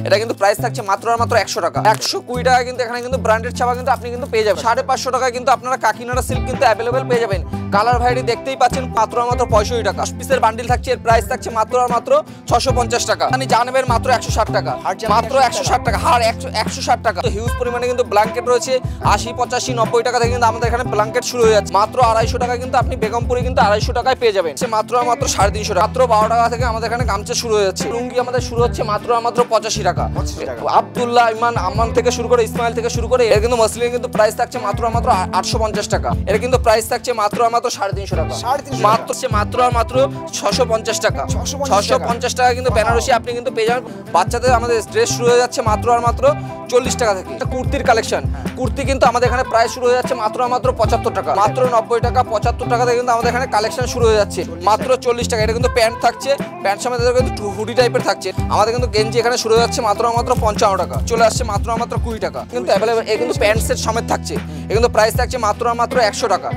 এটা কিন্তু প্রাইস থাকছে মাত্র আর মাত্র 100 টাকা। 120 টাকা কিন্তু এখানে কিন্তু ব্র্যান্ডেড ছাপা কিন্তু আপনি কিন্তু পেয়ে যাবেন। 550 টাকা কিন্তু আপনারা কাকিনাড়া সিল্ক কিন্তু অ্যাভেলেবেল পেয়ে যাবেন। কালার ভ্যারাইটি দেখতেই পাচ্ছেন মাত্র আর মাত্র 65 টাকা। 10 পিসের বান্ডিল থাকছে, এর প্রাইস থাকছে মাত্র আর মাত্র 650 টাকা। মানে জানেবের মাত্র 160 টাকা, মাত্র 160 টাকা, হার 160 টাকা। তো হিউজ পরিমাণে কিন্তু ব্ল্যাঙ্কেট রয়েছে 80 85 90 টাকা থেকে কিন্তু আমাদের এখানে ব্ল্যাঙ্কেট শুরু হয়ে যাচ্ছে। মাত্র 250 টাকা কিন্তু আপনি বেগমপুরে কিন্তু 250 টাকায় পেয়ে যাবেন। মাত্র আর মাত্র 350 টাকা। মাত্র 12 টাকা থেকে আমাদের এখানে গামছা শুরু হয়ে যাচ্ছে। লুঙ্গি আমাদের শুরু হচ্ছে মাত্র আর মাত্র 85 টাকা। আব্দুল্লাহ ইমান আমান থেকে শুরু করে ইসমাইল থেকে শুরু করে এর কিন্তু মসলিনের কিন্তু প্রাইস থাকছে মাত্র আর মাত্র 850 টাকা। এর কিন্তু প্রাইস থাকছে মাত্র আর মাত্র 350 টাকা। মাত্র আর মাত্র 650 টাকা। 650 টাকা কিন্তু বেনারসি আপনি কিন্তু পেয়ে যাবেন। বাচ্চাদের আমাদের ড্রেস শুরু হয়ে যাচ্ছে মাত্র আর মাত্র 40 টাকা থেকে। কুর্তির কালেকশন, কুর্তি কিন্তু আমাদের এখানে প্রাইস শুরু হয়ে যাচ্ছে মাত্র আর মাত্র 75 টাকা। মাত্র 90 টাকা 75 টাকা থেকে কিন্তু আমাদের এখানে কালেকশন শুরু হয়ে যাচ্ছে মাত্র 40 টাকা। এটা কিন্তু প্যান্ট থাকছে, প্যান্ট সমেত কিন্তু হুডি টাইপের থাকছে। আমাদের কিন্তু গেঞ্জি এখানে শুরু হয়ে যাচ্ছে মাত্র আর মাত্র 55 টাকা, চলে আসছে মাত্র আর মাত্র 20 টাকা কিন্তু অ্যাভেলেবল। এই কিন্তু প্যান্ট সেট সমেত থাকছে, এই কিন্তু প্রাইস থাকছে মাত্র আর মাত্র 100 টাকা।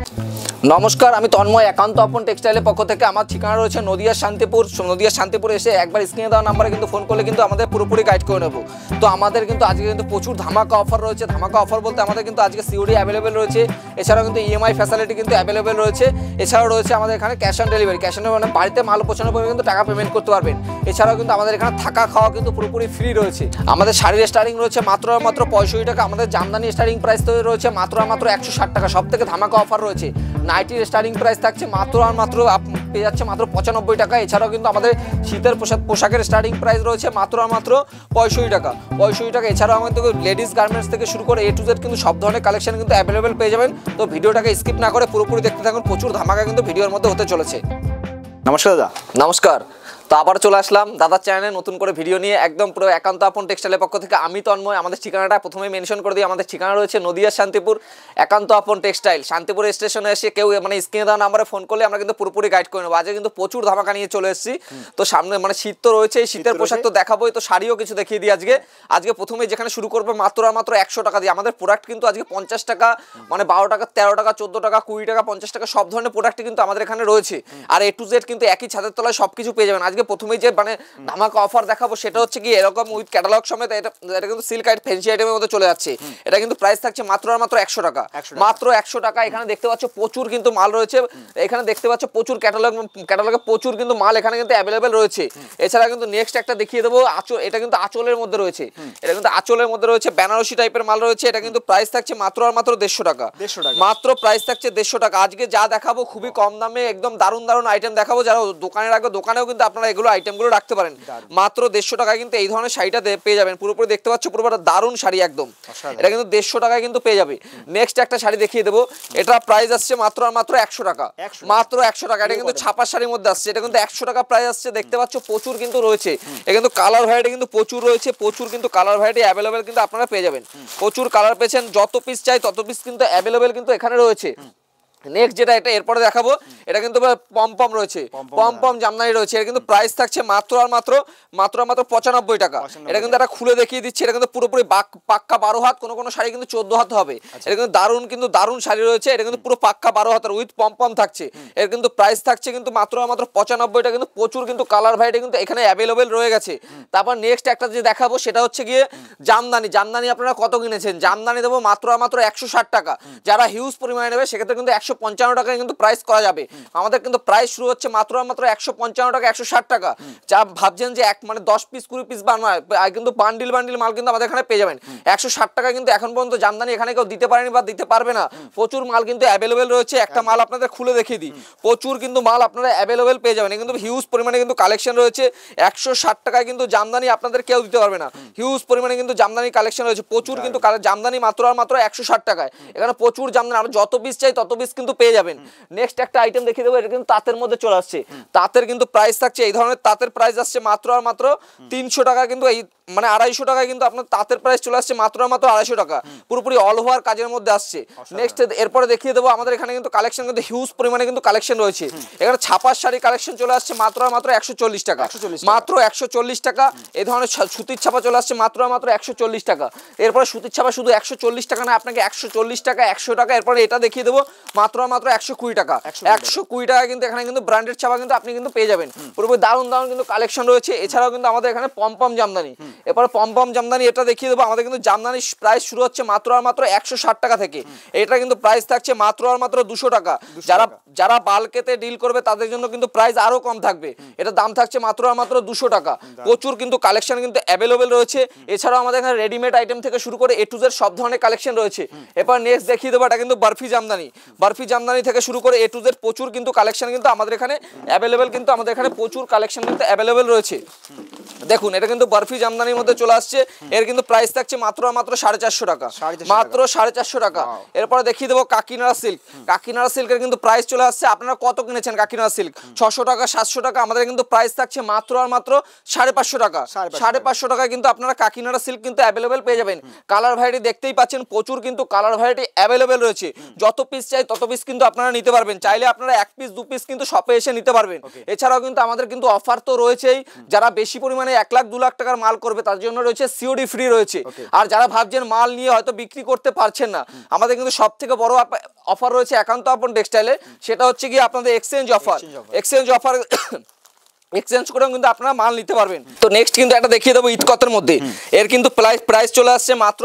নমস্কার, আমি তন্ময়, একান্ত আপন টেক্সটাইলের পক্ষ থেকে। আমার ঠিকানা রয়েছে নদিয়া শান্তিপুর। নদিয়া শান্তিপুরে এসে একবার স্ক্রিনে দেওয়া নাম্বারে কিন্তু ফোন করলে কিন্তু আমাদের পুরোপুরি গাইড করে নেব। তো আমাদের কিন্তু আজকে কিন্তু প্রচুর ধামাকা অফার রয়েছে। ধামাকা অফার বলতে আমাদের কিন্তু আজকে সিওডি অ্যাভেলেবেল রয়েছে, এছাড়াও কিন্তু ইএমআই ফ্যাসিলিটি কিন্তু অ্যাভেলেবেল রয়েছে। এছাড়াও রয়েছে আমাদের এখানে cash on delivery. Cash on delivery মানে বাড়িতে মাল পৌঁছানোর পরে কিন্তু টাকা পেমেন্ট করতে পারবেন। এছাড়াও কিন্তু আমাদের এখানে থাকা খাওয়া কিন্তু পুরোপুরি ফ্রি রয়েছে। আমাদের শাড়ির স্টার্টিং রয়েছে মাত্র আর মাত্র 65 টাকা। আমাদের জামদানি স্টার্টিং প্রাইস রয়েছে মাত্র আর মাত্র 160 টাকা। সব থেকে ধামাকা অফার রয়েছে। নাইটির স্টার্টিং প্রাইস থাকছে মাত্র আর মাত্র পেয়ে যাচ্ছে মাত্র 95 টাকা। এছাড়াও কিন্তু আমাদের শীতের পোশাকের স্টার্টিং প্রাইস রয়েছে মাত্র আর মাত্র 65 টাকা। 65 টাকা। এছাড়াও আমাদের লেডিস গার্মেন্টস থেকে শুরু করে A to Z কিন্তু সব ধরনের কালেকশন কিন্তু অ্যাভেলেবেল পেয়ে যাবেন। তো ভিডিওটাকে স্কিপ না করে পুরোপুরি দেখতে থাকুন, প্রচুর ধামাকা কিন্তু ভিডিওর মধ্যে হতে চলেছে। নমস্কার দাদা। নমস্কার। তো আবার চলে আসলাম দাদার চ্যানেলে নতুন করে ভিডিও নিয়ে, একদম পুরো একান্ত আপন টেক্সটাইলের পক্ষ থেকে। আমি তন্ময়। আমাদের ঠিকানাটা প্রথমে মেনশন করে দিই। আমাদের ঠিকানা রয়েছে নদিয়া শান্তিপুর, একান্ত আপন টেক্সটাইল। শান্তিপুর স্টেশনে এসে কেউ মানে স্ক্রিনে দেওয়া নাম্বারে ফোন করলে আমরা কিন্তু পুরোপুরি গাইড করে নেবো। আজকে কিন্তু প্রচুর ধামাকা নিয়ে চলে এসেছি। তো সামনে মানে শীত তো রয়েছে, শীতের পোশাক তো দেখাবোই, তো শাড়িও কিছু দেখিয়ে দিই আজকে। আজকে প্রথমে যেখানে শুরু করবো মাত্র আর মাত্র 100 টাকা দিয়ে। আমাদের প্রোডাক্ট কিন্তু আজকে 50 টাকা মানে 12 টাকা 13 টাকা 14 টাকা 20 টাকা 50 টাকা সব ধরনের প্রোডাক্টই কিন্তু আমাদের এখানে রয়েছে। আর A to Z কিন্তু একই ছাদের তলায় সবকিছু পেয়ে যাবেন। আজকে প্রথমেই যে মানে ধামাকা অফার দেখাবো সেটা হচ্ছে কি এরকম উইথ ক্যাটালগ সমেত। এটা কিন্তু সিল্ক আইট ফ্যান্সি আইটেমের মধ্যে চলে যাচ্ছে। এটা কিন্তু প্রাইস থাকছে মাত্র আর মাত্র 100 টাকা। মাত্র 100 টাকা। এখানে দেখতে পাচ্ছ প্রচুর কিন্তু মাল রয়েছে। এখানে দেখতে পাচ্ছ প্রচুর ক্যাটালগে প্রচুর কিন্তু মাল এখানে কিন্তু অ্যাভেলেবেল রয়েছে। এছাড়া কিন্তু নেক্সট একটা দেখিয়ে দেবো আঁচল। এটা কিন্তু আঁচলের মধ্যে রয়েছে। এটা কিন্তু আঁচলের মধ্যে রয়েছে, বেনারসি টাইপের মাল রয়েছে। এটা কিন্তু প্রাইস থাকছে মাত্র আর মাত্র 150 টাকা। মাত্র প্রাইস থাকছে 150 টাকা। আজকে যা দেখাবো খুবই কম দামে একদম দারুণ দারুণ আইটেম দেখাবো। যারা দোকানের আগে দোকানেও কিন্তু আপনারা এগুলো আইটেমগুলো রাখতে পারেন। মাত্র 150 টাকায় কিন্তু এই ধরনের শাড়িটা পেয়ে যাবেন। পুরোপুরি দেখতে পাচ্ছ পুরোটা দারুণ শাড়ি একদম। এটা কিন্তু 150 টাকায় কিন্তু পেয়ে যাবে। নেক্সট একটা শাড়ি দেখিয়ে দেবো। এটা প্রাইস আসছে মাত্র আর মাত্র 100 টাকা। মাত্র 100 টাকা। এটা কিন্তু ছাপার শাড়ির মধ্যে আসছে। এটা কিন্তু 100 টাকা প্রাইস আসছে। দেখতে পাচ্ছ প্রচুর কিন্তু রয়েছে। এটা কিন্তু কালার ভ্যারাইটি কিন্তু প্রচুর রয়েছে। প্রচুর কিন্তু কালার ভ্যারাইটি অ্যাভেলেবেল কিন্তু আপনারা পেয়ে যাবেন। প্রচুর কালার পেয়েছেন, যত পিস চাই তত পিস কিন্তু অ্যাভেলেবেল কিন্তু এখানে রয়েছে। নেক্সট যেটা এটা এরপরে দেখাবো, এটা কিন্তু পমপম রয়েছে, পমপম জামদানি রয়েছে। এটা কিন্তু প্রাইস থাকছে মাত্র আর মাত্র 95 টাকা। এটা কিন্তু একটা খুলে দেখিয়ে দিচ্ছি। এটা কিন্তু পুরোপুরি পাক্কা 12 হাত, কোনো শাড়ি কিন্তু 14 হাত হবে। এটা কিন্তু দারুণ শাড়ি রয়েছে। এটা কিন্তু পুরো পাক্কা 12 হাতের উইথ পমপম থাকছে। এর কিন্তু প্রাইস থাকছে কিন্তু মাত্র আর মাত্র 95 টাকা। কিন্তু প্রচুর কিন্তু কালার ভ্যারাইটি কিন্তু এখানে অ্যাভেলেবেল রয়ে গেছে। তারপর নেক্সট একটা যে দেখাবো সেটা হচ্ছে গিয়ে জামদানি। জামদানি আপনারা কত কিনেছেন? জামদানি দেবো মাত্র আর মাত্র 160 টাকা। যারা হিউজ পরিমাণে নেবে সেক্ষেত্রে কিন্তু 155 টাকায় কিন্তু প্রাইস করা যাবে। আমাদের কিন্তু প্রাইস শুরু হচ্ছে মাত্র আর মাত্র 155 টাকা 160 টাকা। যা ভাবছেন যে এক মানে 10 পিস 20 পিস কিন্তু বান্ডিল মাল কিন্তু আমাদের এখানে পেয়ে যাবেন 160 টাকা। কিন্তু এখন পর্যন্ত জামদানি এখানে কেউ দিতে পারেনি বা দিতে পারবে না। প্রচুর মাল কিন্তু অ্যাভেলেবেল রয়েছে। একটা মাল আপনাদের খুলে দেখিয়ে দিই। প্রচুর কিন্তু মাল আপনারা অ্যাভেলেবেল পেয়ে যাবেন। কিন্তু হিউজ পরিমাণে কিন্তু কালেকশন রয়েছে। 160 টাকায় কিন্তু জামদানি আপনাদের কেউ দিতে পারবে না। হিউজ পরিমাণে কিন্তু জামদানি কালেকশন রয়েছে। প্রচুর কিন্তু জামদানি মাত্র আর মাত্র 160 টাকায়। এখানে প্রচুর জামদানি, আমরা যত পিস চাই তত পিস কিন্তু পেয়ে যাবেন। নেক্সট একটা আইটেম দেখিয়ে দেবো। এটা কিন্তু তাঁতের মধ্যে চলে আসছে। তাঁতের কিন্তু প্রাইস থাকছে এই ধরনের তাঁতের প্রাইস আসছে মাত্র আর মাত্র 300 টাকা। কিন্তু এই মানে 250 টাকায় কিন্তু আপনার তাঁতের প্রাইস চলে আসছে মাত্র আর মাত্র 250 টাকা। পুরোপুরি অল ওভার কাজের মধ্যে আসছে। নেক্সট এরপরে দেখিয়ে দেবো আমাদের এখানে কিন্তু কালেকশন কিন্তু হিউজ পরিমাণে কিন্তু কালেকশন রয়েছে। এখানে ছাপার শাড়ি কালেকশন চলে আসছে মাত্র আর মাত্র 140 টাকা। মাত্র 140 টাকা। এই ধরনের সুতির ছাপা চলে আসছে মাত্র আর মাত্র 140 টাকা। এরপরে সুতির ছাপা শুধু 140 টাকা না, আপনাকে 140 টাকা 100 টাকা। এরপরে এটা দেখিয়ে দেবো মাত্র মাত্র 120 টাকা। 120 টাকা কিন্তু এখানে কিন্তু ব্র্যান্ডেড ছাপা কিন্তু আপনি কিন্তু পেয়ে যাবেন। পুরোপুরি দারুণ দারুণ কিন্তু কালেকশন রয়েছে। এছাড়াও কিন্তু আমাদের এখানে পমপম জামদানি, এরপর পমপম জামদানি এটা দেখিয়ে দেবো। আমাদের কিন্তু জামদানি প্রাইস শুরু হচ্ছে মাত্র 160 টাকা থেকে। এটা কিন্তু প্রাইস থাকছে মাত্র 200 টাকা। যারা বাল্কেতে ডিল করবে তাদের জন্য কিন্তু প্রাইস আরো কম থাকবে। এটা দাম থাকছে মাত্র 200 টাকা। প্রচুর কিন্তু কালেকশন কিন্তু অ্যাভেলেবেল রয়েছে। এছাড়াও আমাদের এখানে রেডিমেড আইটেম থেকে শুরু করে A to Z সব ধরনের কালেকশন রয়েছে। এরপর নেক্সট দেখিয়ে দেবো, এটা কিন্তু বরফি জামদানি। বরফি জামদানি থেকে শুরু করে A to Z প্রচুর কিন্তু কালেকশন কিন্তু আমাদের এখানে অ্যাভেলেবেল, কিন্তু আমাদের এখানে প্রচুর কালেকশন কিন্তু অ্যাভেলেবেল রয়েছে। দেখুন এটা কিন্তু বরফি জামদানির মধ্যে চলে আসছে। এর কিন্তু প্রাইস থাকছে মাত্র 450 টাকা, মাত্র 450 টাকা। এরপরে দেখিয়ে দেবো কাকিনাড়া সিল্ক। কাকিনাড়া সিল্কের কিন্তু প্রাইস চলে আসছে। আপনারা কত কিনেছেন কাকিনাড়া সিল্ক? 600 টাকা, 700 টাকা। আমাদের কিন্তু প্রাইস থাকছে মাত্র 550 টাকা। 550 টাকায় কিন্তু আপনারা কাকিনাড়া সিল্ক কিন্তু অ্যাভেলেবেল পেয়ে যাবেন। কালার ভ্যারাইটি দেখতেই পাচ্ছেন, প্রচুর কিন্তু কালার ভ্যারাইটি অ্যাভেলেবেল রয়েছে। যত পিস চাই তত পিস কিন্তু আপনারা নিতে পারবেন। চাইলে আপনারা 1 পিস 2 পিস কিন্তু শপে এসে নিতে পারবেন। এছাড়াও কিন্তু আমাদের কিন্তু অফার তো রয়েছেই। যারা বেশি পরিমাণে 1 লাখ 2 লাখ টাকার মাল করবে তার জন্য রয়েছে সিওডি ফ্রি রয়েছে। আর যারা ভাবছেন মাল নিয়ে হয়তো বিক্রি করতে পারছেন না, আমাদের কিন্তু সব থেকে বড় অফার রয়েছে একান্ত আপন টেক্সটাইলে। সেটা হচ্ছে কি আপনাদের exchange offer. Exchange offer exchange করেও কিন্তু আপনারা মাল নিতে পারবেন। তো নেক্সট কিন্তু একটা দেখিয়ে দেবো ইতকতের মধ্যে। এর কিন্তু প্রাইস চলে আসছে মাত্র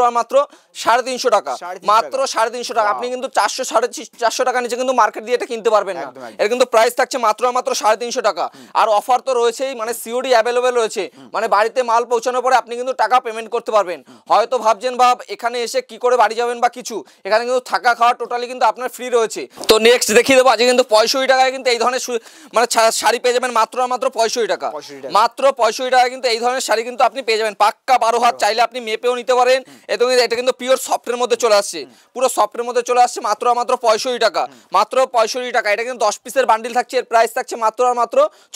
350 টাকা, মাত্র 350 টাকা। আপনি কিন্তু 400 450 টাকা নিচে কিন্তু মার্কেট দিয়ে এটা কিনতে পারবেন না। এর কিন্তু প্রাইস থাকছে মাত্র 350 টাকা। আর অফার তো রয়েছেই, মানে সিওডি অ্যাভেলেবেল রয়েছে। মানে বাড়িতে মাল পৌঁছানোর পরে আপনি কিন্তু টাকা পেমেন্ট করতে পারবেন। হয়তো ভাবছেন বা এখানে এসে কি করে বাড়ি যাবেন বা কিছু, এখানে কিন্তু থাকা খাওয়া টোটালি কিন্তু আপনার ফ্রি রয়েছে। তো নেক্সট দেখিয়ে দেবো, আজকে কিন্তু 65 টাকায় কিন্তু এই ধরনের মানে শাড়ি পেয়ে যাবেন মাত্র 65 টাকা। মাত্র 65 টাকা কিন্তু এই ধরনের শাড়ি কিন্তু আপনি পেয়ে যাবেন। পাক্কা 12 হাত, চাইলে আপনি মেপেও নিতে পারেন। এটা কিন্তু পিওর সফটের মধ্যে চলে আসছে, পুরো সফটের মধ্যে চলে আসছে। মাত্র 65 টাকা, মাত্র 65 টাকা। এটা কিন্তু 10 পিসের বান্ডিল থাকছে। এর প্রাইস থাকছে মাত্র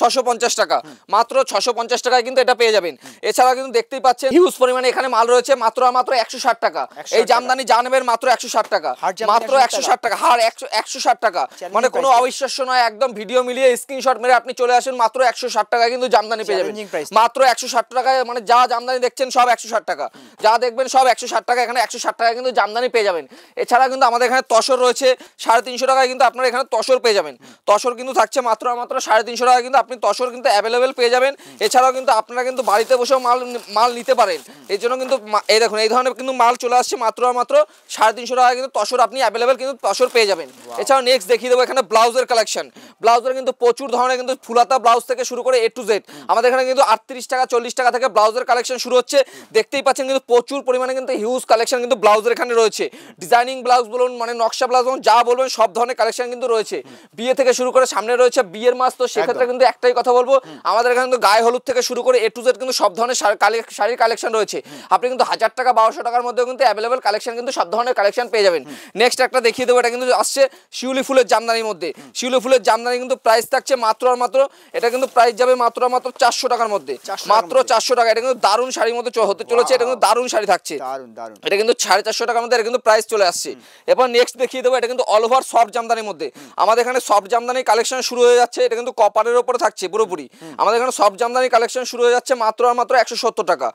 650 টাকা, মাত্র 650 টাকায় কিন্তু এটা পেয়ে যাবেন। এছাড়া কিন্তু দেখতেই পাচ্ছেন হিউজ পরিমাণে এখানে মাল রয়েছে। মাত্র 160 টাকা। এই জামদানি যা নেবেন মাত্র 160 টাকা, মাত্র 160 টাকা। হার 160 টাকা, মানে কোনো অবিশ্বাস্য নয়। একদম ভিডিও মিলিয়ে স্ক্রিনশট মেরে আপনি চলে আসেন, মাত্র 160 টাকায় কিন্তু জামদানি পেয়ে যাবেন। মাত্র 160 টাকায়, মানে যা জামদানি দেখছেন সব 160 টাকা, যা দেখবেন সব 160 টাকা। এখানে 160 টাকায় কিন্তু জামদানি পেয়ে যাবেন। এছাড়া কিন্তু আমাদের এখানে তসর রয়েছে 350 টাকায় কিন্তু আপনারা এখানে তসর পেয়ে যাবেন। তসর কিন্তু থাকছে মাত্র 350 টাকা, কিন্তু আপনি তসর কিন্তু অ্যাভেলেবেল পেয়ে যাবেন। এছাড়াও কিন্তু আপনারা কিন্তু বাড়িতে বসেও মাল নিতে পারেন। এই জন্য কিন্তু এই দেখুন এই ধরনের কিন্তু মাল চলে আসছে মাত্র 350 টাকা কিন্তু তসর আপনি অ্যাভেলেবেল কিন্তু তসর পেয়ে যাবেন। এছাড়াও নেক্সট দেখিয়ে দেবো এখানে ব্লাউজের কালেকশন। ব্লাউজের কিন্তু প্রচুর ধরনের কিন্তু ফুলাতা ব্লাউজ থেকে শুরু করে A to Z আমাদের এখানে কিন্তু 38 টাকা 40 টাকা থেকে ব্লাউজের কালেকশন শুরু হচ্ছে। দেখতেই পাচ্ছেন কিন্তু প্রচুর পরিমাণে কিন্তু হিউজ কালেকশন কিন্তু ব্লাউজের এখানে রয়েছে। ডিজাইনিং ব্লাউজ বলুন, মানে নকশা ব্লাউজ বলুন, যা বলবেন সব ধরনের কালেকশন কিন্তু রয়েছে। বিয়ে থেকে শুরু করে সামনে রয়েছে বিয়ের মাস, তো সেক্ষেত্রে কিন্তু একটাই কথা বলবো, আমাদের এখানে কিন্তু গায়ে হলুদ থেকে শুরু করে A to Z কিন্তু সব ধরনের শাড়ির কালেকশন রয়েছে। আপনি কিন্তু 1000 টাকা 1200 টাকার মধ্যে কিন্তু অ্যাভেলেবেল কালেকশন কিন্তু সব ধরনের কালেকশন পেয়ে যাবেন। নেক্সট একটা দেখিয়ে দেবো, এটা কিন্তু আসছে শিউলি ফুলের জামদানির মধ্যে। শিউলি ফুলের জামদানি কিন্তু প্রাইস থাকছে মাত্র এটা কিন্তু প্রাইস যাবে মাত্র 400 টাকার মধ্যে, মাত্র 400 টাকা। এটা কিন্তু দারুণ শাড়ির মধ্যে হতে চলেছে। এটা কিন্তু দারুণ শাড়ি থাকছে, এটা কিন্তু 450 টাকার মধ্যে এটা কিন্তু প্রাইস চলে আসছে। এবার নেক্সট দেখিয়ে দেবো, এটা কিন্তু অল ওভার সফট জামদানির মধ্যে। আমাদের এখানে সফট জামদানি কালেকশন শুরু হয়ে যাচ্ছে। এটা কিন্তু কপারের উপরে থাকছে পুরোপুরি। আমাদের এখানে সফট জামদানি কালেকশন শুরু হয়ে যাচ্ছে মাত্র 170 টাকা,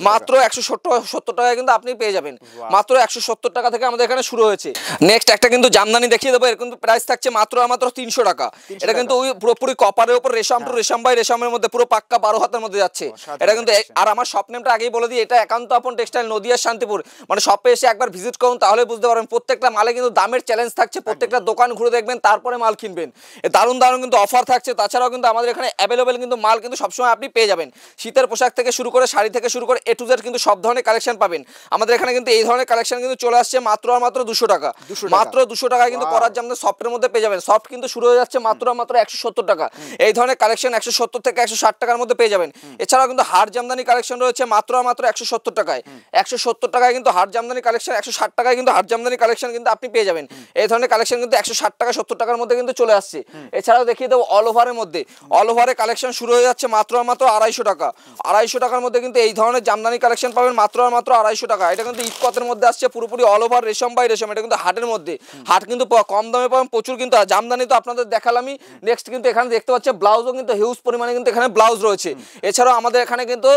মাত্র 170 টাকায় কিন্তু আপনি পেয়ে যাবেন। মাত্র 170 টাকা থেকে আমাদের এখানে শুরু হয়েছে। নেক্সট একটা কিন্তু জামদানি দেখিয়ে দেবো, এর কিন্তু প্রাইস থাকছে মাত্র 300 টাকা। এটা কিন্তু ওই পুরোপুরি কপারের উপর রেশম টু রেশম বাই রেশমের মধ্যে পুরো পাক্কা 12 হাতের মধ্যে যাচ্ছে। এটা কিন্তু, আর আমার শপ নেমটা আগেই বলে দিই, এটা একান্ত আপন টেক্সটাইল, নদিয়া শান্তিপুর। মানে শপে এসে একবার ভিজিট করুন, তাহলে বুঝতে পারবেন প্রত্যেকটা মালে কিন্তু দামের চ্যালেঞ্জ থাকছে। প্রত্যেকটা দোকান ঘুরে দেখবেন, তারপরে মাল কিনবেন। দারুণ দারুণ কিন্তু অফার থাকছে। তাছাড়াও কিন্তু আমাদের এখানে অ্যাভেলেবেল কিন্তু মাল কিন্তু সবসময় আপনি পেয়ে যাবেন। শীতের পোশাক থেকে শুরু করে শাড়ি থেকে শুরু করে A to Z কিন্তু সব ধরনের কালেকশন পাবেন। আমাদের এখানে কিন্তু এই ধরনের কালেকশন কিন্তু চলে আসছে মাত্র 200 টাকা, মাত্র 200 টাকায় কিন্তু করার জামদানি সফটের মধ্যে পেয়ে যাবেন। সফট কিন্তু শুরু হয়ে যাচ্ছে মাত্র 170 টাকা। এই ধরনের কালেকশন 170 থেকে 160 টাকার মধ্যে পেয়ে যাবেন। এছাড়াও কিন্তু হার জামদানি কালেকশন রয়েছে মাত্র 170 টাকায়। 170 টাকায় কিন্তু হার জামদানি কালেকশন, 160 টাকায় কিন্তু হার জামদানি কালেকশন কিন্তু আপনি পেয়ে যাবেন। এই ধরনের কালেকশন কিন্তু 160 টাকা 70 টাকার মধ্যে কিন্তু চলে আসছে। এছাড়াও দেখিয়ে দেবো অল ওভারের মধ্যে। অল ওভারের কালেকশন শুরু হয়ে যাচ্ছে মাত্র 250 টাকা। 250 টাকার মধ্যে কিন্তু এই ধরনের জামদানি কালেকশন পাবেন মাত্র 250 টাকা। এটা কিন্তু ইটকতের মধ্যে আসছে, পুরোপুরি অল ওভার রেশম বাই রেশম। এটা কিন্তু হাটের মধ্যে, হাট কিন্তু কম দামে পাবেন প্রচুর। কিন্তু জামদানি তো আপনাদের দেখালামই। নেক্সট কিন্তু এখানে দেখতে পাচ্ছেন ব্লাউজও কিন্তু হিউজ পরিমাণে কিন্তু এখানে ব্লাউজ রয়েছে। এছাড়াও আমাদের এখানে কিন্তু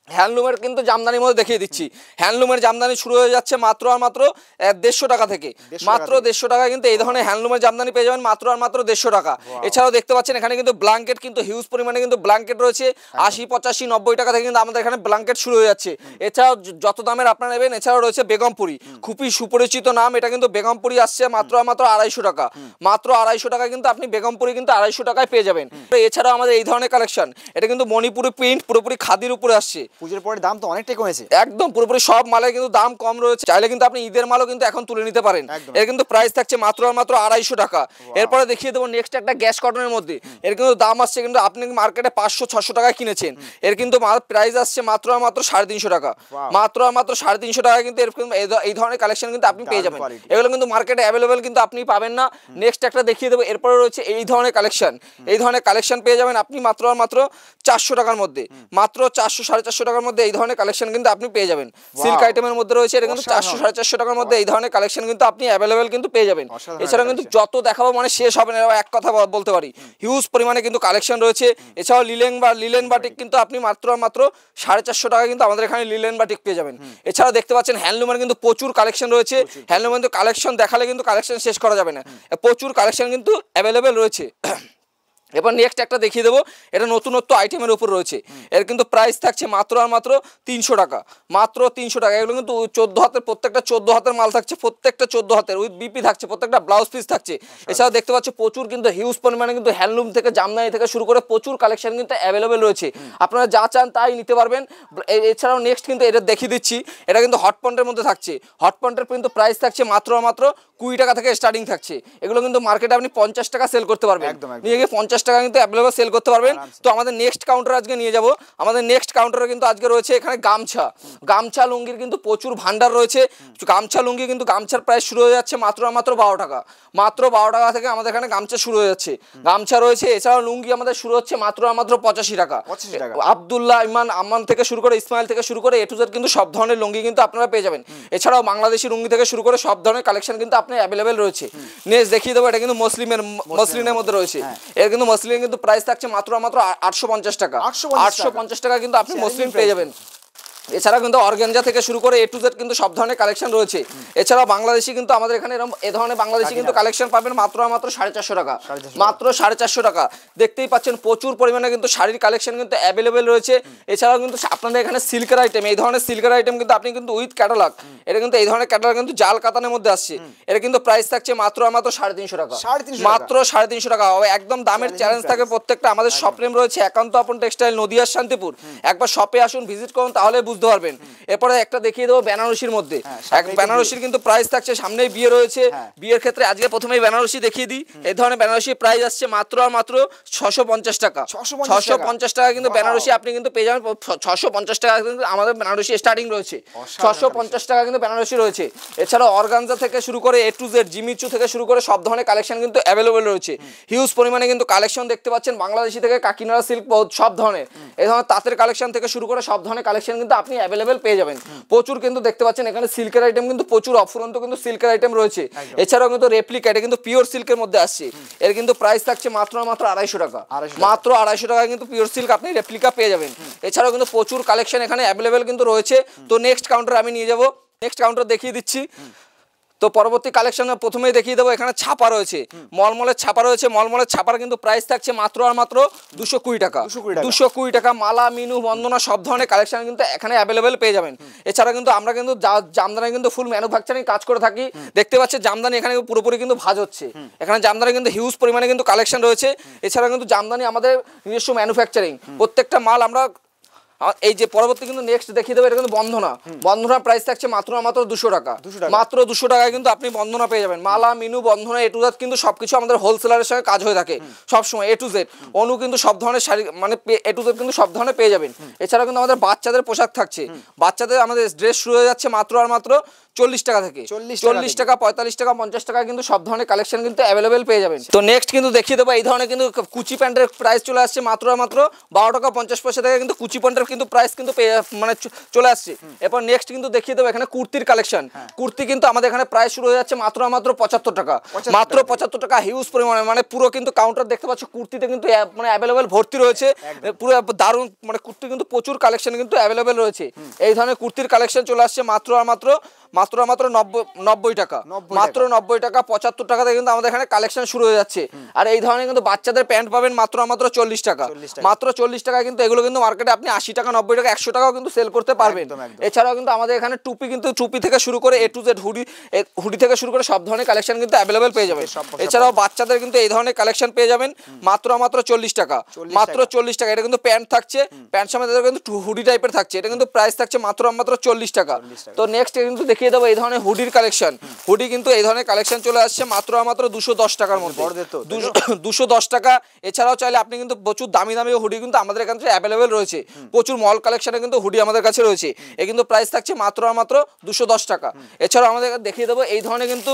হ্যান্ডলুমের কিন্তু জামদানির মধ্যে দেখিয়ে দিচ্ছি, হ্যান্ডলুমের জামদানি শুরু হয়ে যাচ্ছে মাত্র আর মাত্র 150 টাকা থেকে, মাত্র 150 টাকা কিন্তু এই ধরনের হ্যান্ডলুমের জামদানি পেয়ে যাবেন মাত্র আর মাত্র 150 টাকা। এছাড়াও দেখতে পাচ্ছেন এখানে কিন্তু ব্ল্যাঙ্কেট কিন্তু হিউজ পরিমাণে কিন্তু ব্ল্যাঙ্কেট রয়েছে, 80, 85, 90 টাকা থেকে কিন্তু আমাদের এখানে ব্ল্যাঙ্কেট শুরু হয়ে যাচ্ছে। এছাড়াও যত দামের আপনারা নেবেন, এছাড়াও রয়েছে বেগমপুরি, খুবই সুপরিচিত নাম, এটা কিন্তু বেগমপুরি আসছে মাত্র আর মাত্র 250 টাকা, মাত্র 250 টাকা কিন্তু আপনি বেগমপুরি কিন্তু 250 টাকায় পেয়ে যাবেন। এছাড়াও আমাদের এই ধরনের কালেকশন, এটা কিন্তু মণিপুরি প্রিন্ট, পুরোপুরি খাদির উপরে আসছে। পুজোর পরে দাম তো অনেকটাই কমেছে, একদম পুরোপুরি সব মালের কিন্তু দাম কম রয়েছে, চাইলে কিন্তু আপনি ঈদের মালও কিন্তু এখন তুলে নিতে পারেন। এর কিন্তু প্রাইস থাকছে মাত্র আর মাত্র 250 টাকা। এরপরে দেখিয়ে দেবো নেক্সট একটা গ্যাস কটনের মধ্যে, এর কিন্তু দাম আসছে কিন্তু আপনি মার্কেটে 500-600 টাকায় কিনেছেন, এর কিন্তু প্রাইস আসছে মাত্র আর মাত্র 350 টাকা, মাত্র আর মাত্র 350 টাকা কিন্তু এই ধরনের কালেকশন কিন্তু আপনি পেয়ে যাবেন। এগুলো কিন্তু মার্কেটে অ্যাভেলেবেল কিন্তু আপনি পাবেন না। নেক্সট একটা দেখিয়ে দেবো, এরপরে রয়েছে এই ধরনের কালেকশন, এই ধরনের কালেকশন পেয়ে যাবেন আপনি মাত্র আর মাত্র 400 টাকার মধ্যে, মাত্র 400-450 টাকার মধ্যে এই ধরনের কালেকশন কিন্তু আপনি পেয়ে যাবেন। সিল্ক আইটেমের মধ্যে রয়েছে, এটা কিন্তু 400-450 টাকার মধ্যে এই ধরনের কালেকশন কিন্তু আপনি অ্যাভেলেবেল কিন্তু পেয়ে যাবেন। এছাড়াও কিন্তু যত দেখাবো মানে শেষ হবে না, এক কথা বলতে পারি হিউজ পরিমাণে কিন্তু কালেকশন রয়েছে। এছাড়াও লিলেন বাটিক কিন্তু আপনি মাত্র 450 টাকা কিন্তু আমাদের এখানে লিলেন বাটিক পেয়ে যাবেন। এছাড়াও দেখতে পাচ্ছেন হ্যান্ডলুমের কিন্তু প্রচুর কালেকশন রয়েছে, হ্যান্ডলুমের কিন্তু কালেকশন দেখালে কিন্তু কালেকশন শেষ করা যাবে না, প্রচুর কালেকশন কিন্তু অ্যাভেলেবেল রয়েছে। এবার নেক্সট একটা দেখিয়ে দেবো, এটা নতুনত্ব আইটেমের উপর রয়েছে, এর কিন্তু প্রাইস থাকছে মাত্র আর মাত্র 300 টাকা, মাত্র 300 টাকা। এগুলো কিন্তু 14 হাতের, প্রত্যেকটা 14 হাতের মাল থাকছে, প্রত্যেকটা 14 হাতের উইথ বিপি থাকছে, প্রত্যেকটা ব্লাউজ পিস থাকছে। এছাড়াও দেখতে পাচ্ছ প্রচুর কিন্তু হিউজ পরিমাণে কিন্তু হ্যান্ডলুম থেকে জামদানি থেকে শুরু করে প্রচুর কালেকশন কিন্তু অ্যাভেলেবেল রয়েছে, আপনারা যা চান তাই নিতে পারবেন। এছাড়াও নেক্সট কিন্তু এটা দেখিয়ে দিচ্ছি, এটা কিন্তু হট পয়েন্টের মধ্যে থাকছে, হট পয়েন্টের কিন্তু প্রাইস থাকছে মাত্র আর মাত্র 20 টাকা থেকে স্টার্টিং থাকছে। এগুলো কিন্তু মার্কেটে আপনি 50 টাকা সেল করতে পারবেন, নিয়ে গিয়ে 50 টাকা কিন্তু অ্যাভেলেবল সেল করতে পারবেন। তো আমাদের নেক্সট কাউন্টার আজকে নিয়ে যাব, আমাদের নেক্সট কাউন্টারে কিন্তু আজকে রয়েছে এখানে গামছা লুঙ্গির কিন্তু প্রচুর ভান্ডার রয়েছে। গামছা লুঙ্গি কিন্তু গামছার প্রাইস শুরু হয়ে যাচ্ছে মাত্র 12 টাকা, মাত্র 12 টাকা থেকে আমাদের এখানে গামছা শুরু হয়ে যাচ্ছে, গামছা রয়েছে। এছাড়াও লুঙ্গি আমাদের শুরু হচ্ছে মাত্র 85 টাকা। আব্দুল্লাহ আমান থেকে শুরু করে ইসমাইল থেকে শুরু করে A to Z কিন্তু সব ধরনের লুঙ্গি কিন্তু আপনারা পেয়ে যাবেন। এছাড়াও বাংলাদেশি লুঙ্গি থেকে শুরু করে সব ধরনের কালেকশন কিন্তু আপনি অ্যাভেলেবেল রয়েছে। নেক্সট দেখিয়ে দেবো, এটা কিন্তু মসলিনের মধ্যে রয়েছে, এর কিন্তু মসলিন কিন্তু প্রাইস থাকছে মাত্র 850 টাকা, 850 টাকা কিন্তু আপনি মসলিন পেয়ে যাবেন। এছাড়া কিন্তু অর্গানজা থেকে শুরু করে A to Z কিন্তু সব ধরনের কালেকশন রয়েছে। এছাড়া বাংলাদেশি কিন্তু আমাদের এখানে এরকম এই ধরনের বাংলাদেশি কিন্তু কালেকশন পাবেন মাত্র 450 টাকা, মাত্র 450 টাকা। দেখতেই পাচ্ছেন প্রচুর পরিমাণে কিন্তু শাড়ির কালেকশন কিন্তু অ্যাভেলেবেল রয়েছে। এছাড়াও কিন্তু আপনাদের এখানে সিল্কের আইটেম, এই ধরনের সিল্কের আইটেম কিন্তু আপনি কিন্তু উইথ ক্যাটালগ, এটা কিন্তু এই ধরনের ক্যাটালগ কিন্তু জাল কাতানের মধ্যে আসছে, এটা কিন্তু প্রাইস থাকছে মাত্র 350 টাকা, মাত্র 350 টাকা। একদম দামের চ্যালেঞ্জ থাকে প্রত্যেকটা। আমাদের শপ নেম রয়েছে একান্ত আপন টেক্সটাইল, নদিয়ার শান্তিপুর। একবার শপে আসুন, ভিজিট করুন, তাহলে বুঝতে পারবেন। এরপরে একটা দেখিয়ে দেবো বেনারসির মধ্যে, বেনারসির কিন্তু প্রাইস থাকছে, সামনেই বিয়ে রয়েছে, বিয়ের ক্ষেত্রে আজকে প্রথমেই বেনারসি দেখিয়ে দিই। এই ধরনের বেনারসির প্রাইস আসছে মাত্র আর মাত্র 650 টাকা, 650 টাকা কিন্তু বেনারসি আপনি কিন্তু পেয়ে যাবেন। 650 টাকা কিন্তু আমাদের বেনারসি স্টার্টিং রয়েছে, 650 টাকা কিন্তু বেনারসি রয়েছে। এছাড়াও অর্গানজা থেকে শুরু করে A to Z, জিমিচু থেকে শুরু করে সব ধরনের কালেকশন কিন্তু অ্যাভেলেবেল রয়েছে। হিউজ পরিমাণে কিন্তু কালেকশন দেখতে পাচ্ছেন, বাংলাদেশি থেকে কাকিনাড়া সিল্ক সব ধরনের, এই ধরনের তাঁতের কালেকশন থেকে শুরু করে সব ধরনের কালেকশন কিন্তু আপনি অ্যাভেলেবেল পেয়ে যাবেন। প্রচুর কিন্তু দেখতে পাচ্ছেন এখানে সিল্কের আইটেম কিন্তু প্রচুর, অফুরন্ত কিন্তু সিল্কের আইটেম রয়েছে। এছাড়াও কিন্তু রেপ্লিকা, এটা কিন্তু পিওর সিল্কের মধ্যে আসছে, এর কিন্তু প্রাইস থাকছে মাত্র 250 টাকা, মাত্র 250 টাকা কিন্তু পিওর সিল্ক আপনি রেপ্লিকা পেয়ে যাবেন। এছাড়াও কিন্তু প্রচুর কালেকশন এখানে অ্যাভেলেবেল কিন্তু রয়েছে। তো নেক্সট কাউন্টার আমি নিয়ে যাব, নেক্সট কাউন্টার দেখিয়ে দিচ্ছি। তো পরবর্তী কালেকশনে প্রথমেই দেখিয়ে দেবো, এখানে ছাপা রয়েছে, মলমলের ছাপা রয়েছে। মলমলের ছাপার কিন্তু প্রাইস থাকছে মাত্র আর মাত্র 220 টাকা, 220 টাকা। মালা, মিনু, বন্দনা সব ধরনের কালেকশন কিন্তু এখানে অ্যাভেলেবেল পেয়ে যাবেন। এছাড়া কিন্তু আমরা কিন্তু জামদানি কিন্তু ফুল ম্যানুফ্যাকচারিং কাজ করে থাকি। দেখতে পাচ্ছেন জামদানি এখানে পুরোপুরি কিন্তু ভাঁজ হচ্ছে, এখানে জামদানি কিন্তু হিউজ পরিমাণে কিন্তু কালেকশন রয়েছে। এছাড়া কিন্তু জামদানি আমাদের নিজস্ব ম্যানুফ্যাকচারিং, প্রত্যেকটা মাল আমরা এই যে পরবর্তী কিন্তু নেক্সট দেখিয়ে দেবো, এটা কিন্তু বন্ধনা প্রাইস থাকছে মাত্র 200 টাকা, মাত্র 200 টাকায় কিন্তু আপনি বন্ধনা পেয়ে যাবেন। মালা, মিনু, বন্ধনা A to Z কিন্তু সবকিছু আমাদের হোলসেলারের সঙ্গে কাজ হয়ে থাকে সবসময়। A to Z অনু কিন্তু সব ধরনের শাড়ি মানে A to Z কিন্তু সব ধরনের পেয়ে যাবেন। এছাড়া কিন্তু আমাদের বাচ্চাদের পোশাক থাকছে, বাচ্চাদের আমাদের ড্রেস শুরু হয়ে যাচ্ছে মাত্র আর মাত্র 40 টাকা থেকে, 40 টাকা, 45 টাকা, 50 টাকা কিন্তু সব ধরনের কালেকশন কিন্তু অ্যাভেলেবেল পেয়ে যাবেন। তো নেক্সট কিন্তু দেখিয়ে দেবো, এই ধরনের কিন্তু কুচি প্যান্টের প্রাইস চলে আসছে মাত্র আর মাত্র 12 টাকা 50 পয়সা থেকে কিন্তু কুচি প্যান্টের কিন্তু প্রাইস কিন্তু মানে চলে আসছে। এরপর নেক্সট কিন্তু দেখিয়ে দেবো এখানে কুর্তির কালেকশন। কুর্তি কিন্তু আমাদের এখানে প্রাইস শুরু হয়ে যাচ্ছে মাত্র 75 টাকা, মাত্র 75 টাকা, হিউজ পরিমাণে, মানে পুরো কিন্তু কাউন্টার দেখতে পাচ্ছ কুর্তিতে কিন্তু মানে অ্যাভেলেবেল ভর্তি রয়েছে, পুরো দারুণ, মানে কুর্তি কিন্তু প্রচুর কালেকশন কিন্তু অ্যাভেলেবেল রয়েছে। এই ধরনের কুর্তির কালেকশন চলে আসছে মাত্র 90 টাকা, মাত্র 90 টাকা, 75 টাকাতে কিন্তু আমাদের এখানে কালেকশন শুরু হয়ে যাচ্ছে। আর এই ধরনের কিন্তু বাচ্চাদের প্যান্ট পাবেন মাত্র 40 টাকা, মাত্র 40 টাকা। কিন্তু এগুলো কিন্তু মার্কেটে আপনি 80 টাকা, 90 টাকা, 100 টাকাও কিন্তু সেল করতে পারবেন। এছাড়াও কিন্তু আমাদের এখানে টুপি, কিন্তু টুপি থেকে শুরু করে A to Z, হুডি থেকে শুরু করে সব ধরনের কালেকশন কিন্তু অ্যাভেলেবেল পেয়ে যাবেন। এছাড়াও বাচ্চাদের কিন্তু এই ধরনের কালেকশন পেয়ে যাবেন মাত্র 40 টাকা, মাত্র 40 টাকা। এটা কিন্তু প্যান্ট থাকছে, প্যান্ট সমেত কিন্তু হুডি টাইপের থাকছে, এটা কিন্তু প্রাইস থাকছে মাত্র 40 টাকা। তো নেক্সট কিন্তু দেখিয়ে দেবো এই ধরনের হুডির কালেকশন। হুডি কিন্তু এই ধরনের কালেকশন চলে আসছে মাত্র 210 টাকার মধ্যে, 210 টাকা। এছাড়াও চাইলে আপনি কিন্তু প্রচুর দামি দামি হুডি কিন্তু আমাদের এখান থেকে অ্যাভেলেবেল রয়েছে, প্রচুর মল কালেকশনে কিন্তু হুডি আমাদের কাছে রয়েছে। এ কিন্তু প্রাইস থাকছে মাত্র 210 টাকা। এছাড়াও আমাদের দেখিয়ে দেবো এই ধরনের কিন্তু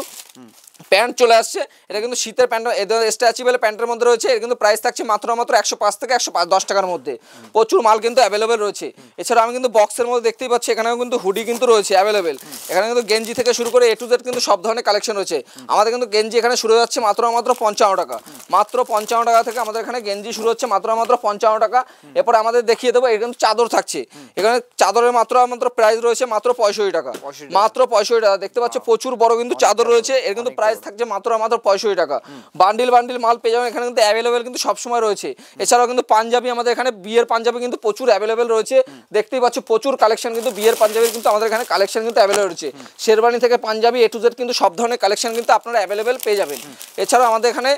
প্যান্ট চলে আসছে, এটা কিন্তু শীতের প্যান্ট, এদের স্ট্রেচেবল প্যান্টের মধ্যে রয়েছে। এর কিন্তু প্রাইস থাকছে মাত্র 105 থেকে 110 টাকার মধ্যে, প্রচুর মাল কিন্তু অ্যাভেলেবেল রয়েছে। এছাড়া আমি কিন্তু বক্সের মধ্যে দেখতেই পাচ্ছি এখানেও কিন্তু হুডি কিন্তু রয়েছে অ্যাভেলেবেল। এখানে কিন্তু গেঞ্জি থেকে শুরু করে A to Z কিন্তু সব ধরনের কালেকশন রয়েছে। আমাদের কিন্তু গেঞ্জি এখানে শুরু হয়ে যাচ্ছে মাত্র 55 টাকা, মাত্র 55 টাকা থেকে আমাদের এখানে গেঞ্জি শুরু হচ্ছে মাত্র 55 টাকা। এরপর আমাদের দেখিয়ে দেবো এখানে চাদর থাকছে, এখানে চাদরের মাত্র প্রাইস রয়েছে মাত্র 65 টাকা, মাত্র 65 টাকা। দেখতে পাচ্ছ প্রচুর বড় কিন্তু চাদর রয়েছে, এর কিন্তু প্রাইস থাকছে মাত্র 65 টাকা। বান্ডিল মাল পেয়ে যাবেন এখানে কিন্তু অ্যাভেলেবেল কিন্তু সবসময় রয়েছে। এছাড়াও কিন্তু পাঞ্জাবি, আমাদের এখানে বিয়ের পাঞ্জাবি কিন্তু প্রচুর অ্যাভেলেবেল রয়েছে। দেখতেই পাচ্ছ প্রচুর কালেকশন কিন্তু বিয়ের পাঞ্জাবির কিন্তু আমাদের এখানে কালেকশন কিন্তু অ্যাভেলেবেল রয়েছে। শেরবানি থেকে পাঞ্জাবি A to Z কিন্তু সব ধরনের কালেকশন কিন্তু আপনারা অ্যাভেলেবেল পেয়ে যাবেন। এছাড়াও আমাদের এখানে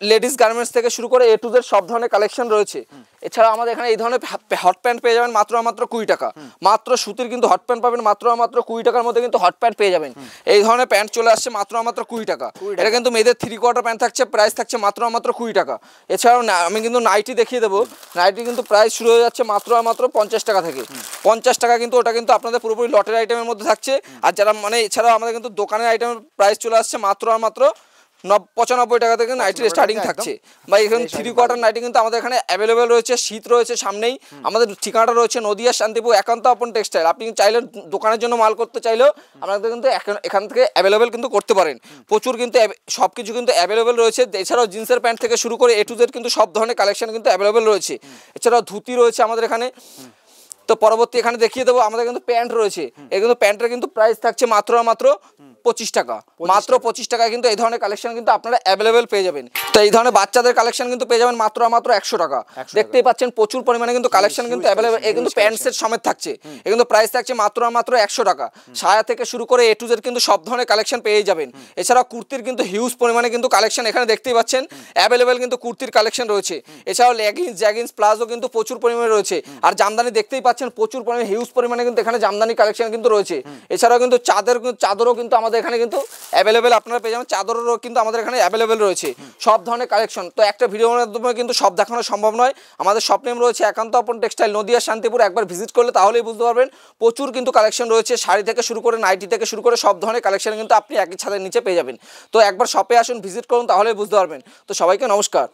লেডিস গার্মেন্টস থেকে শুরু করে A to Z সব ধরনের কালেকশন রয়েছে। এছাড়াও আমাদের এখানে এই ধরনের হট প্যান্ট পেয়ে যাবেন মাত্র 20 টাকা, মাত্র সুতির কিন্তু হট প্যান্ট পাবেন মাত্র 20 টাকার মধ্যে কিন্তু হট প্যান্ট পেয়ে যাবেন। এই ধরনের প্যান্ট চলে আসছে মাত্র 20 টাকা। এটা কিন্তু মেয়েদের 3/4 প্যান্ট থাকছে, প্রাইস থাকছে মাত্র 20 টাকা। এছাড়াও আমি কিন্তু নাইটি দেখিয়ে দেবো, নাইটি কিন্তু প্রাইস শুরু হয়ে যাচ্ছে মাত্র 50 টাকা থেকে, 50 টাকা। কিন্তু ওটা কিন্তু আপনাদের পুরোপুরি লটের আইটেমের মধ্যে থাকছে। আর যারা মানে এছাড়াও আমাদের কিন্তু দোকানের আইটেমের প্রাইস চলে আসছে মাত্র 95 টাকা থেকে নাইটির স্টার্টিং থাকছে। বা এখানে 3/4 নাইটি কিন্তু আমাদের এখানে অ্যাভেলেবেল রয়েছে। শীত রয়েছে সামনেই, আমাদের ঠিকানাটা রয়েছে নদিয়া শান্তিপুর একান্ত আপন টেক্সটাইল। আপনি চাইলে দোকানের জন্য মাল করতে চাইলেও আপনাদের কিন্তু এখান থেকে অ্যাভেলেবেল কিন্তু করতে পারেন। প্রচুর কিন্তু সব কিছু কিন্তু অ্যাভেলেবেল রয়েছে। এছাড়াও জিন্সের প্যান্ট থেকে শুরু করে A to Z কিন্তু সব ধরনের কালেকশন কিন্তু অ্যাভেলেবেল রয়েছে। এছাড়াও ধুতি রয়েছে আমাদের এখানে। তো পরবর্তী এখানে দেখিয়ে দেবো আমাদের কিন্তু প্যান্ট রয়েছে, এই কিন্তু প্যান্টের কিন্তু প্রাইস থাকছে মাত্র 25 টাকা, মাত্র 25 টাকায় কিন্তু এই ধরনের কালেকশন কিন্তু আপনারা অ্যাভেলেবেল পেয়ে যাবেন। তো এই ধরনের বাচ্চাদের কালেকশন কিন্তু পেয়ে যাবেন মাত্র 100 টাকা। দেখতেই পাচ্ছেন প্রচুর পরিমাণে কিন্তু কালেকশন কিন্তু অ্যাভেলেবেল। এই কিন্তু প্যান্ট সেট সমেত থাকছে, এই কিন্তু প্রাইস থাকছে মাত্র 100 টাকা। সায়া থেকে শুরু করে A to Z কিন্তু সব ধরনের কালেকশন পেয়ে যাবেন। এছাড়াও কুর্তির কিন্তু হিউজ পরিমাণে কিন্তু কালেকশন এখানে দেখতেই পাচ্ছেন অ্যাভেলেবেল কিন্তু কুর্তির কালেকশন রয়েছে। এছাড়াও লেগিংস, জ্যাগিংস, প্লাজো কিন্তু প্রচুর পরিমাণে রয়েছে। আর জামদানি দেখতেই পাচ্ছেন প্রচুর পরিমাণে, হিউজ পরিমাণে কিন্তু এখানে জামদানি কালেকশন কিন্তু রয়েছে। এছাড়াও কিন্তু চাদরও কিন্তু আমাদের এখানে কিন্তু অ্যাভেলেবেল আপনারা পেয়ে যাবেন। চাদরেরও কিন্তু আমাদের এখানে অ্যাভেলেবেল রয়েছে সব ধরনের কালেকশন। তো একটা ভিডিওর মাধ্যমে কিন্তু সব দেখানো সম্ভব নয়। আমাদের শপ নেম রয়েছে একান্ত আপন টেক্সটাইল, নদিয়া শান্তিপুর। একবার ভিজিট করলে তাহলেই বুঝতে পারবেন প্রচুর কিন্তু কালেকশন রয়েছে। শাড়ি থেকে শুরু করে নাইটি থেকে শুরু করে সব ধরনের কালেকশন কিন্তু আপনি একই ছাদের নিচে পেয়ে যাবেন। তো একবার শপে আসুন, ভিজিট করুন, তাহলেই বুঝতে পারবেন। তো সবাইকে নমস্কার।